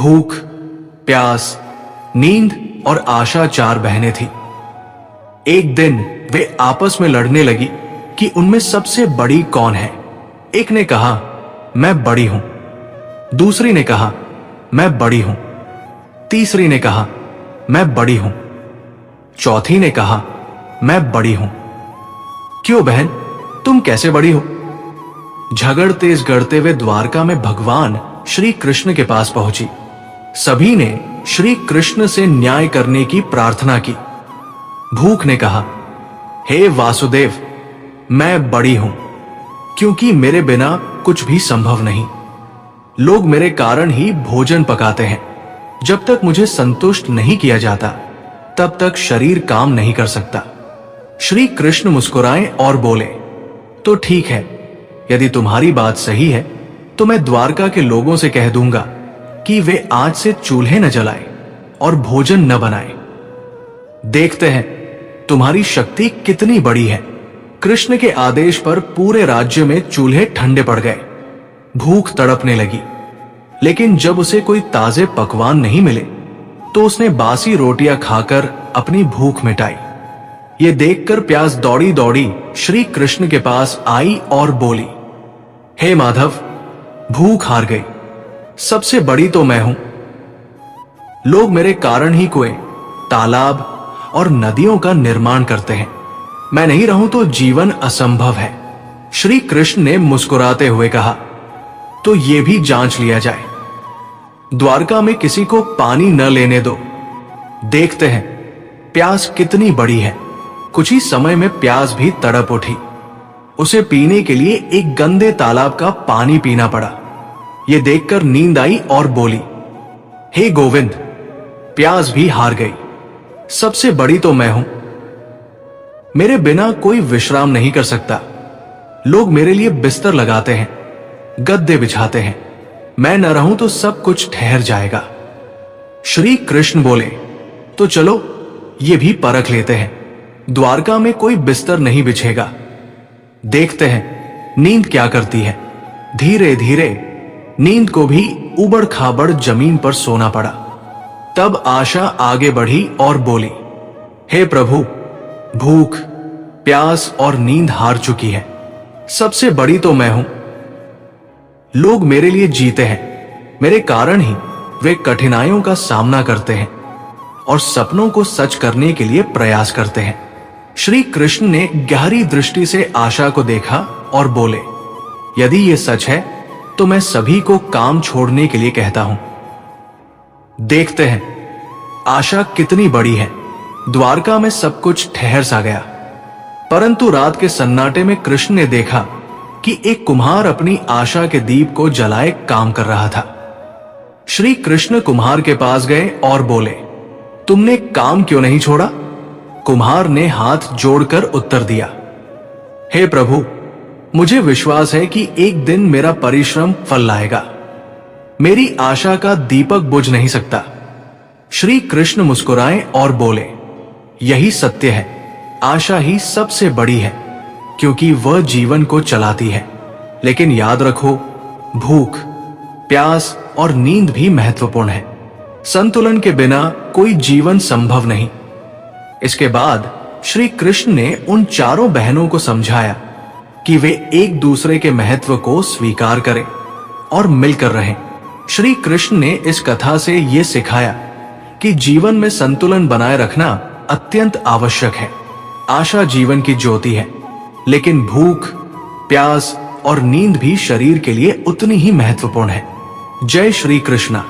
भूख, प्यास, नींद और आशा 4 बहनें थी। एक दिन वे आपस में लड़ने लगी कि उनमें सबसे बड़ी कौन है। एक ने कहा, मैं बड़ी हूं। दूसरी ने कहा, मैं बड़ी हूं। तीसरी ने कहा, मैं बड़ी हूं। चौथी ने कहा, मैं बड़ी हूं। क्यों बहन, तुम कैसे बड़ी हो? झगड़ते गड़ते वे द्वारका में भगवान श्री कृष्ण के पास पहुंची। सभी ने श्री कृष्ण से न्याय करने की प्रार्थना की। भूख ने कहा, हे वासुदेव, मैं बड़ी हूं, क्योंकि मेरे बिना कुछ भी संभव नहीं। लोग मेरे कारण ही भोजन पकाते हैं। जब तक मुझे संतुष्ट नहीं किया जाता, तब तक शरीर काम नहीं कर सकता। श्री कृष्ण मुस्कुराए और बोले, तो ठीक है, यदि तुम्हारी बात सही है तो मैं द्वारका के लोगों से कह दूंगा कि वे आज से चूल्हे न जलाएं और भोजन न बनाएं। देखते हैं तुम्हारी शक्ति कितनी बड़ी है। कृष्ण के आदेश पर पूरे राज्य में चूल्हे ठंडे पड़ गए। भूख तड़पने लगी, लेकिन जब उसे कोई ताजे पकवान नहीं मिले तो उसने बासी रोटियां खाकर अपनी भूख मिटाई। ये देखकर प्यास दौड़ी दौड़ी श्री कृष्ण के पास आई और बोली, हे माधव, भूख हार गई। सबसे बड़ी तो मैं हूं। लोग मेरे कारण ही कुएं, तालाब और नदियों का निर्माण करते हैं। मैं नहीं रहूं तो जीवन असंभव है। श्री कृष्ण ने मुस्कुराते हुए कहा, तो ये भी जांच लिया जाए। द्वारका में किसी को पानी न लेने दो। देखते हैं प्यास कितनी बड़ी है। कुछ ही समय में प्यास भी तड़प उठी। उसे पीने के लिए एक गंदे तालाब का पानी पीना पड़ा। यह देखकर नींद आई और बोली, हे गोविंद, प्यास भी हार गई। सबसे बड़ी तो मैं हूं। मेरे बिना कोई विश्राम नहीं कर सकता। लोग मेरे लिए बिस्तर लगाते हैं, गद्दे बिछाते हैं। मैं न रहूं तो सब कुछ ठहर जाएगा। श्री कृष्ण बोले, तो चलो ये भी परख लेते हैं। द्वारका में कोई बिस्तर नहीं बिछेगा। देखते हैं नींद क्या करती है। धीरे धीरे नींद को भी उबड़ खाबड़ जमीन पर सोना पड़ा। तब आशा आगे बढ़ी और बोली, हे प्रभु, भूख, प्यास और नींद हार चुकी है। सबसे बड़ी तो मैं हूं। लोग मेरे लिए जीते हैं। मेरे कारण ही वे कठिनाइयों का सामना करते हैं और सपनों को सच करने के लिए प्रयास करते हैं। श्री कृष्ण ने गहरी दृष्टि से आशा को देखा और बोले, यदि ये सच है तो मैं सभी को काम छोड़ने के लिए कहता हूं। देखते हैं आशा कितनी बड़ी है। द्वारका में सब कुछ ठहर सा गया। परंतु रात के सन्नाटे में कृष्ण ने देखा कि एक कुम्हार अपनी आशा के दीप को जलाए काम कर रहा था। श्री कृष्ण कुम्हार के पास गए और बोले, तुमने काम क्यों नहीं छोड़ा? कुम्हार ने हाथ जोड़कर उत्तर दिया, हे प्रभु, मुझे विश्वास है कि एक दिन मेरा परिश्रम फल लाएगा। मेरी आशा का दीपक बुझ नहीं सकता। श्री कृष्ण मुस्कुराए और बोले, यही सत्य है। आशा ही सबसे बड़ी है, क्योंकि वह जीवन को चलाती है। लेकिन याद रखो, भूख, प्यास और नींद भी महत्वपूर्ण है। संतुलन के बिना कोई जीवन संभव नहीं। इसके बाद श्री कृष्ण ने उन चारों बहनों को समझाया कि वे एक दूसरे के महत्व को स्वीकार करें और मिलकर रहें। श्री कृष्ण ने इस कथा से यह सिखाया कि जीवन में संतुलन बनाए रखना अत्यंत आवश्यक है। आशा जीवन की ज्योति है, लेकिन भूख, प्यास और नींद भी शरीर के लिए उतनी ही महत्वपूर्ण है। जय श्री कृष्ण।